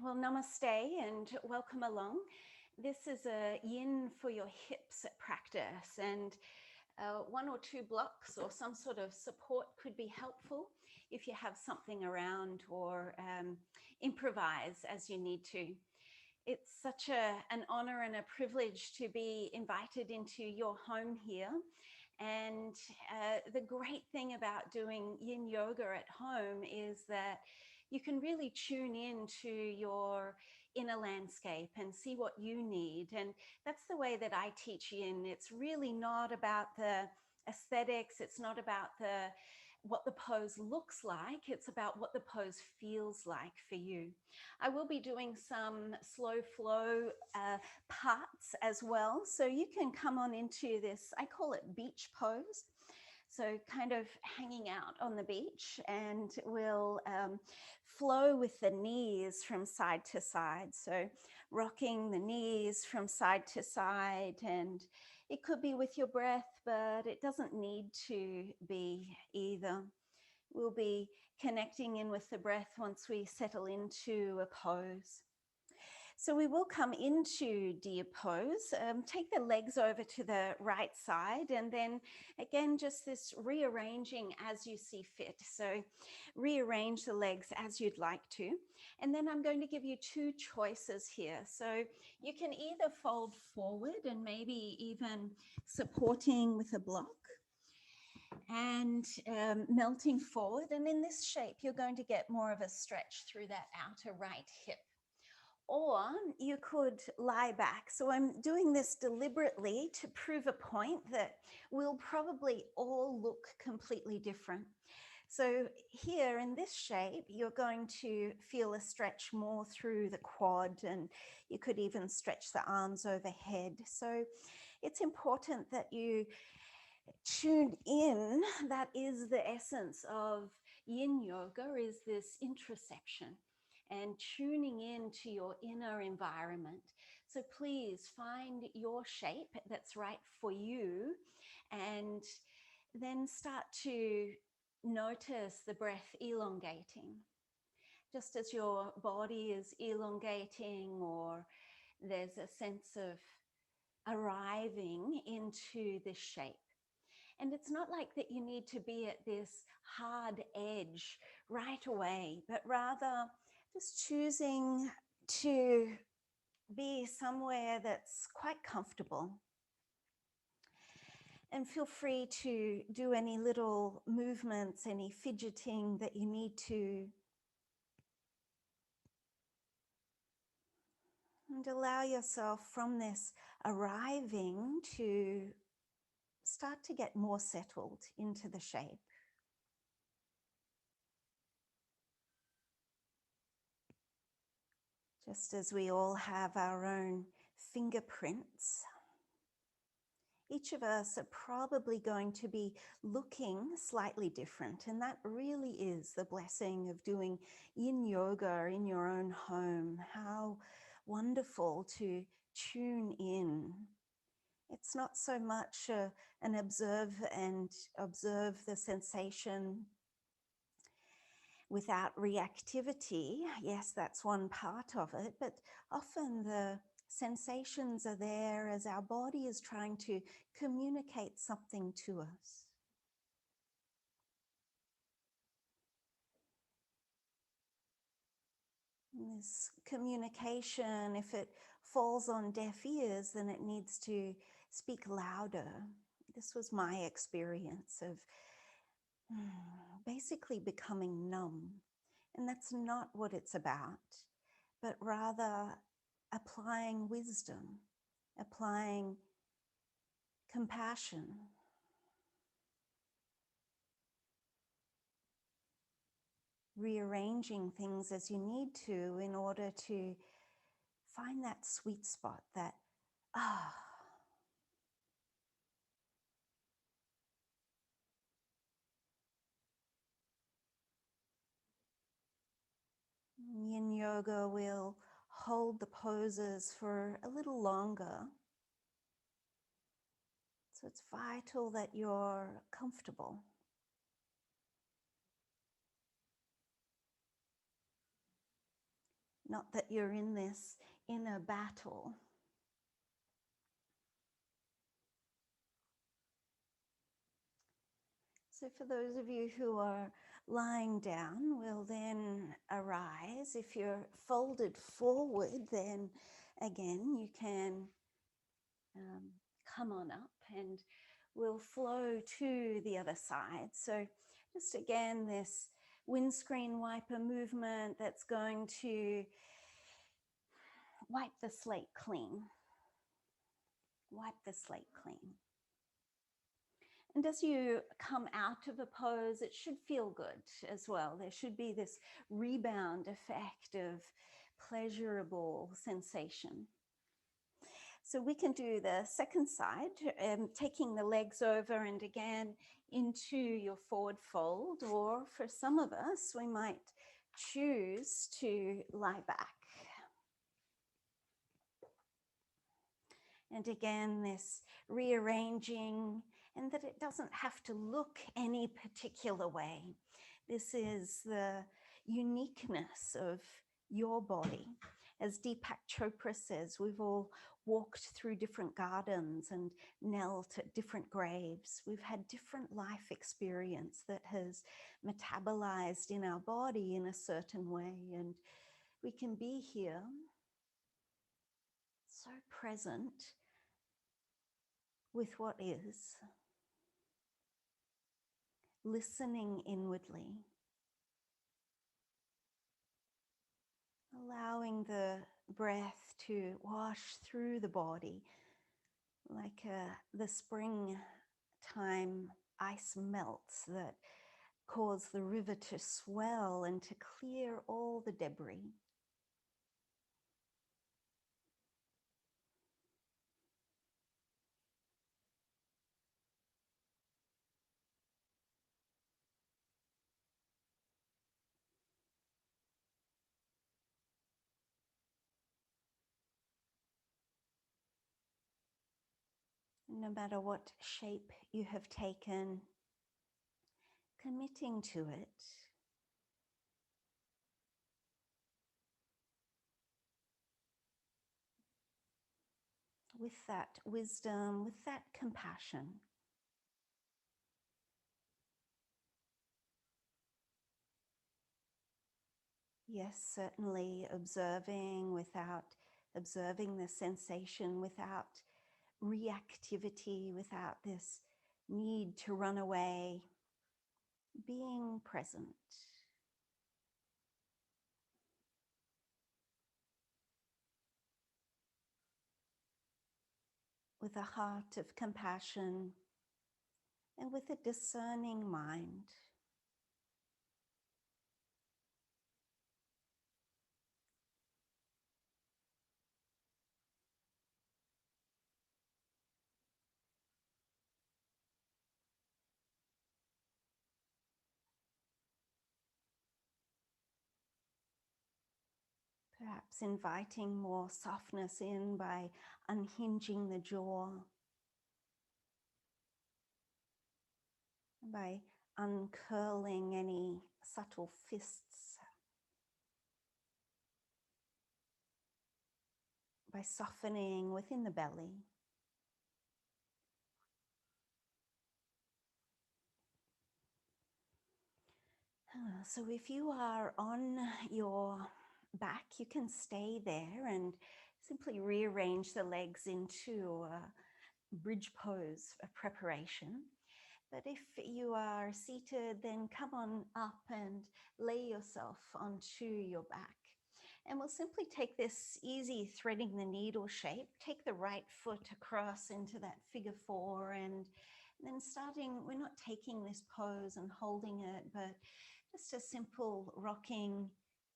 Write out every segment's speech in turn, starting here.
Well, namaste and welcome along. This is a yin for your hips practice, and one or two blocks or some sort of support could be helpful if you have something around, or improvise as you need to. It's such an honor and a privilege to be invited into your home here. And the great thing about doing yin yoga at home is that you can really tune in to your inner landscape and see what you need. And that's the way that I teach yin. It's really not about the aesthetics. It's not about what the pose looks like. It's about what the pose feels like for you. I will be doing some slow flow parts as well. So you can come on into this, I call it beach pose. So kind of hanging out on the beach, and we'll flow with the knees from side to side. So rocking the knees from side to side, and it could be with your breath, but it doesn't need to be either. We'll be connecting in with the breath once we settle into a pose. So we will come into deer pose, take the legs over to the right side, and then again, just this rearranging as you see fit. So rearrange the legs as you'd like to. And then I'm going to give you two choices here. So you can either fold forward and maybe even supporting with a block, and melting forward. And in this shape, you're going to get more of a stretch through that outer right hip. Or you could lie back. So I'm doing this deliberately to prove a point that will probably all look completely different. So here in this shape, you're going to feel a stretch more through the quad, and you could even stretch the arms overhead. So it's important that you tune in. That is the essence of yin yoga, is this introspection and tuning in to your inner environment. So please find your shape that's right for you, and then start to notice the breath elongating. Just as your body is elongating, or there's a sense of arriving into this shape. And it's not like that you need to be at this hard edge right away, but rather just choosing to be somewhere that's quite comfortable. And feel free to do any little movements, any fidgeting that you need to. And allow yourself from this arriving to start to get more settled into the shape. Just as we all have our own fingerprints, each of us are probably going to be looking slightly different. And that really is the blessing of doing yin yoga in your own home. How wonderful to tune in. It's not so much an observe the sensation without reactivity. Yes, that's one part of it, but often the sensations are there as our body is trying to communicate something to us. And this communication, if it falls on deaf ears, then it needs to speak louder. This was my experience of basically becoming numb. And that's not what it's about, but rather applying wisdom, applying compassion. Rearranging things as you need to in order to find that sweet spot, that Yin yoga will hold the poses for a little longer. So it's vital that you're comfortable. Not that you're in this inner battle. So for those of you who are lying down, we'll then arise. If you're folded forward, then again, you can come on up and we'll flow to the other side. So just again, this windscreen wiper movement that's going to wipe the slate clean. Wipe the slate clean. And as you come out of a pose, it should feel good as well. There should be this rebound effect of pleasurable sensation. So we can do the second side, taking the legs over and again into your forward fold, or for some of us, we might choose to lie back. And again, this rearranging, and that it doesn't have to look any particular way. This is the uniqueness of your body. As Deepak Chopra says, we've all walked through different gardens and knelt at different graves. We've had different life experience that has metabolized in our body in a certain way. And we can be here so present with what is, listening inwardly, allowing the breath to wash through the body like the springtime ice melts that cause the river to swell and to clear all the debris. No matter what shape you have taken, committing to it, with that wisdom, with that compassion. Yes, certainly observing without observing the sensation, without reactivity, without this need to run away, being present. With a heart of compassion and with a discerning mind. Perhaps inviting more softness in by unhinging the jaw, by uncurling any subtle fists, by softening within the belly. So if you are on your back, you can stay there and simply rearrange the legs into a bridge pose, a preparation. But if you are seated, then come on up and lay yourself onto your back. And we'll simply take this easy threading the needle shape, take the right foot across into that figure four, and then starting, we're not taking this pose and holding it, but just a simple rocking,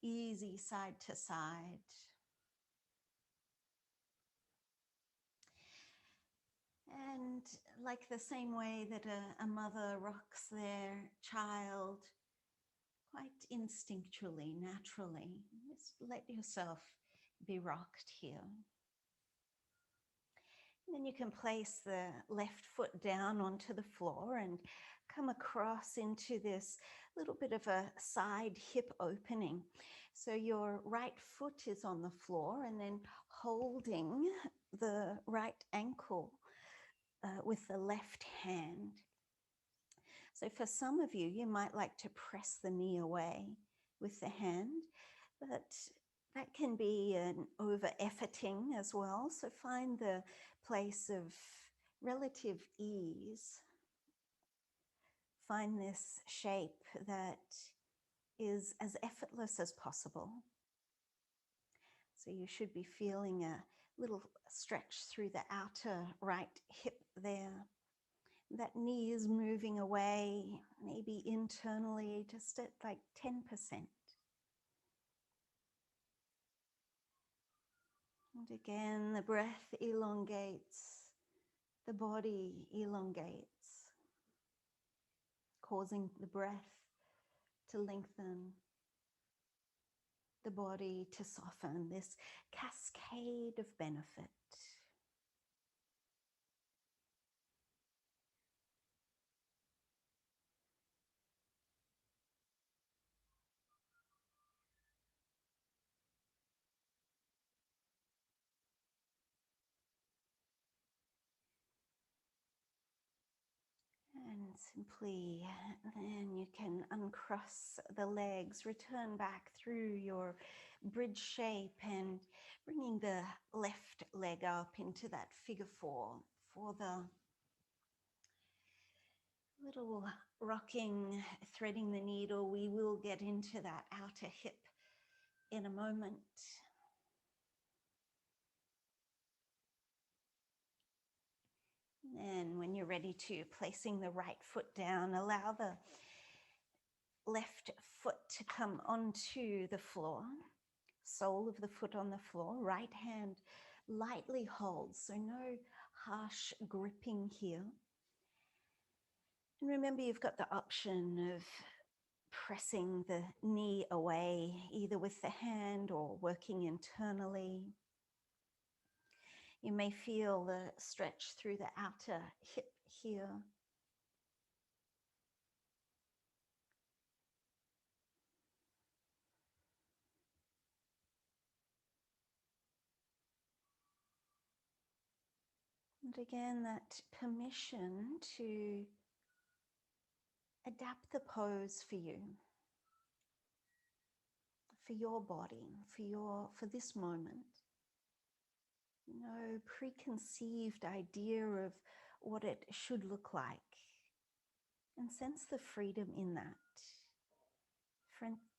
easy side to side. And like the same way that a mother rocks their child, quite instinctually, naturally, just let yourself be rocked here. And then you can place the left foot down onto the floor and come across into this little bit of a side hip opening. So your right foot is on the floor and then holding the right ankle with the left hand. So for some of you, you might like to press the knee away with the hand, but that can be an over-efforting as well. So find the place of relative ease. Find this shape that is as effortless as possible. So you should be feeling a little stretch through the outer right hip there. That knee is moving away, maybe internally, just at like 10%. And again, the breath elongates, the body elongates, causing the breath to lengthen, the body to soften, this cascade of benefit. And simply, then you can uncross the legs, return back through your bridge shape and bringing the left leg up into that figure four for the little rocking, threading the needle. We will get into that outer hip in a moment. And when you're ready to, placing the right foot down, allow the left foot to come onto the floor, sole of the foot on the floor, right hand lightly holds, so no harsh gripping here. And remember, you've got the option of pressing the knee away, either with the hand or working internally. You may feel the stretch through the outer hip here. And again, that permission to adapt the pose for you, for your body, for this moment. No preconceived idea of what it should look like. And sense the freedom in that.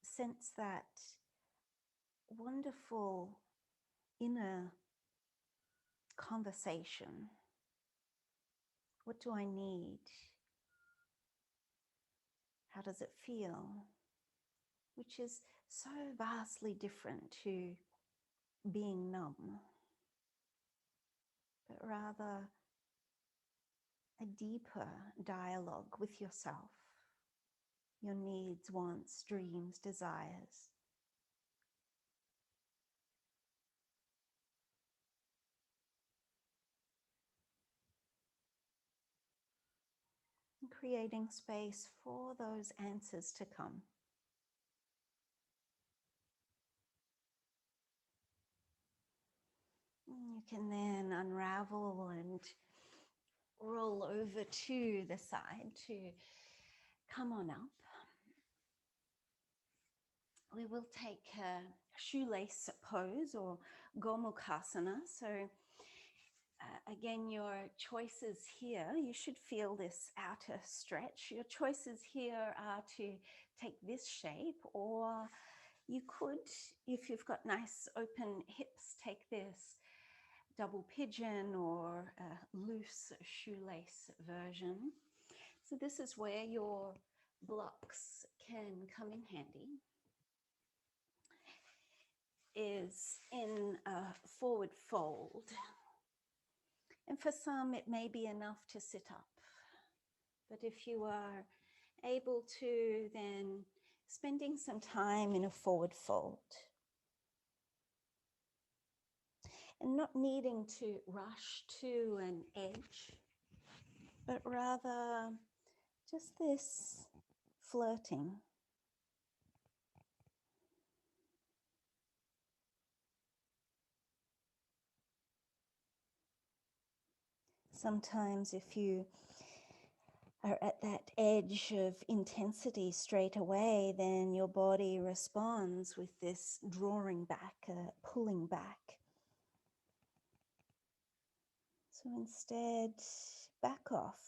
Sense that wonderful inner conversation. What do I need? How does it feel? Which is so vastly different to being numb, but rather a deeper dialogue with yourself, your needs, wants, dreams, desires. And creating space for those answers to come. You can then unravel and roll over to the side to come on up. We will take a shoelace pose or Gomukhasana. So again, your choices here, you should feel this outer stretch. Your choices here are to take this shape, or you could, if you've got nice open hips, take this double pigeon or a loose shoelace version. So this is where your blocks can come in handy. Is in a forward fold. And for some, it may be enough to sit up. But if you are able to, then spending some time in a forward fold. And not needing to rush to an edge, but rather just this flirting. Sometimes if you are at that edge of intensity straight away, then your body responds with this drawing back, pulling back. So instead, back off.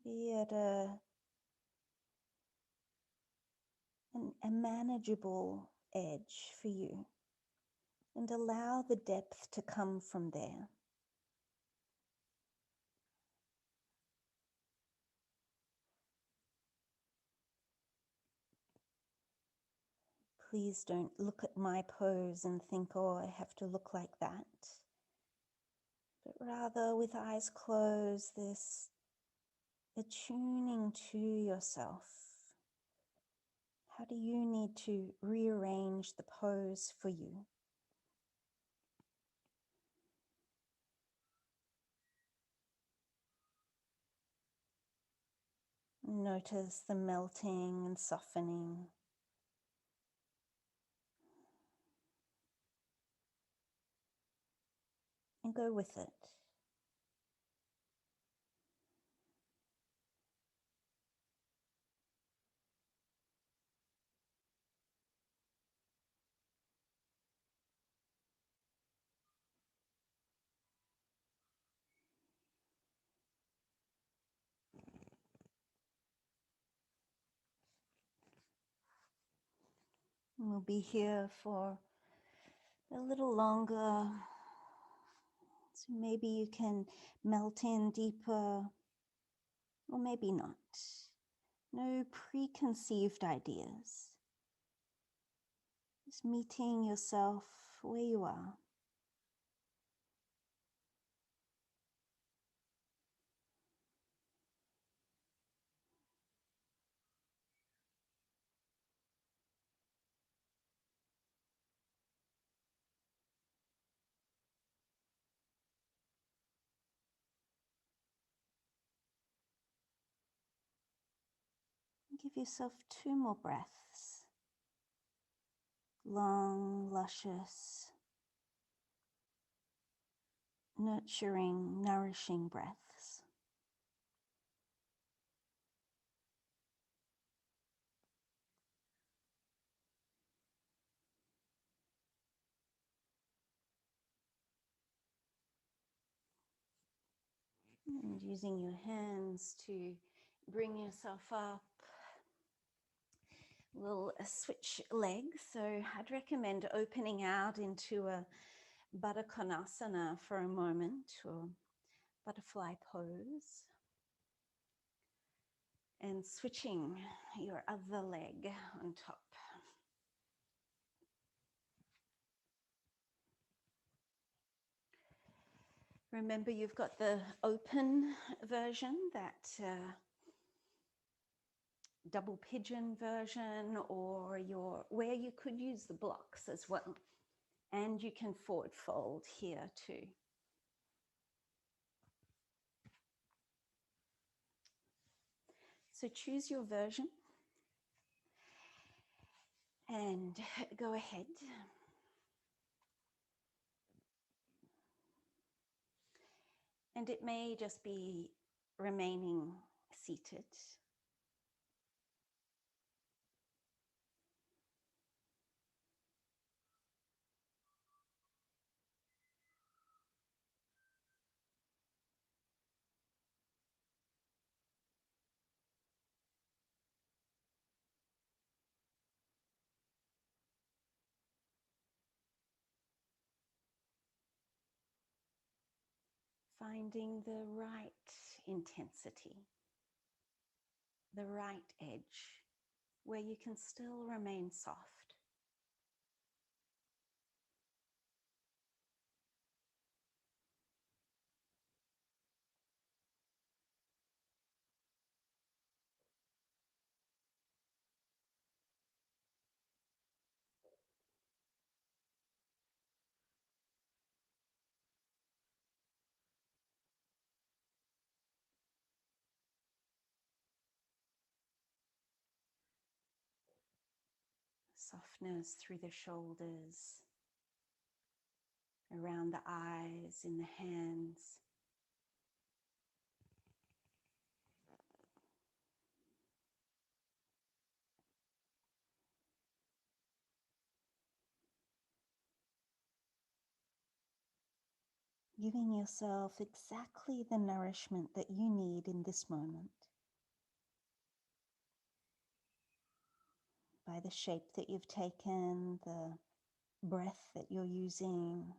Be at a manageable edge for you, and allow the depth to come from there. Please don't look at my pose and think, oh, I have to look like that. But rather, with eyes closed, this attuning to yourself. How do you need to rearrange the pose for you? Notice the melting and softening. And go with it. We'll be here for a little longer. So maybe you can melt in deeper, or maybe not. No preconceived ideas. Just meeting yourself where you are. Give yourself 2 more breaths. Long, luscious, nurturing, nourishing breaths. And using your hands to bring yourself up. We'll switch legs. So I'd recommend opening out into a Baddha Konasana for a moment, or butterfly pose. And switching your other leg on top. Remember, you've got the open version, that double pigeon version, or where you could use the blocks as well. And you can forward fold here too. So choose your version and go ahead. And it may just be remaining seated. Finding the right intensity, the right edge, where you can still remain soft. Softness through the shoulders around the eyes, in the hands. Giving yourself exactly the nourishment that you need in this moment by the shape that you've taken, the breath that you're using.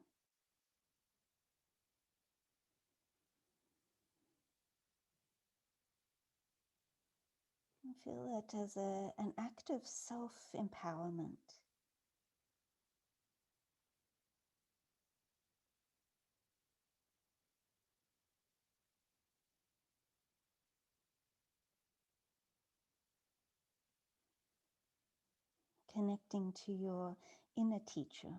And feel it as an act of self-empowerment. Connecting to your inner teacher.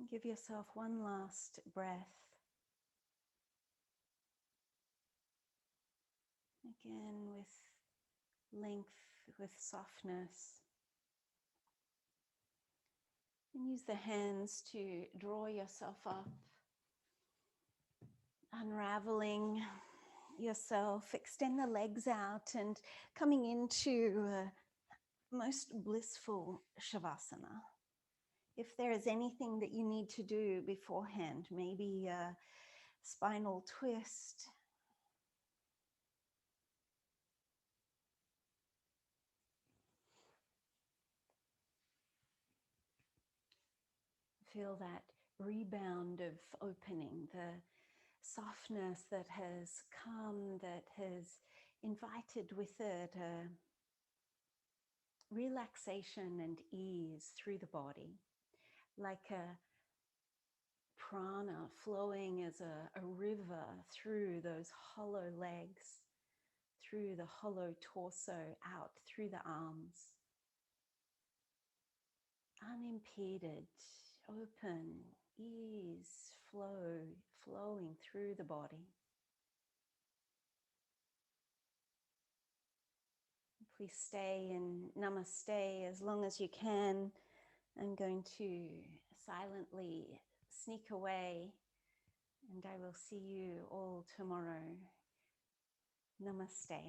Give yourself one last breath. Again, with length, with softness. And use the hands to draw yourself up, unraveling yourself. Extend the legs out and coming into most blissful Shavasana. If there is anything that you need to do beforehand, maybe a spinal twist, feel that rebound of opening, the softness that has come, that has invited with it a relaxation and ease through the body, like a prana flowing as a river through those hollow legs, through the hollow torso, out through the arms. Unimpeded, open, ease, flowing through the body. Please stay in namaste as long as you can. I'm going to silently sneak away, and I will see you all tomorrow. Namaste.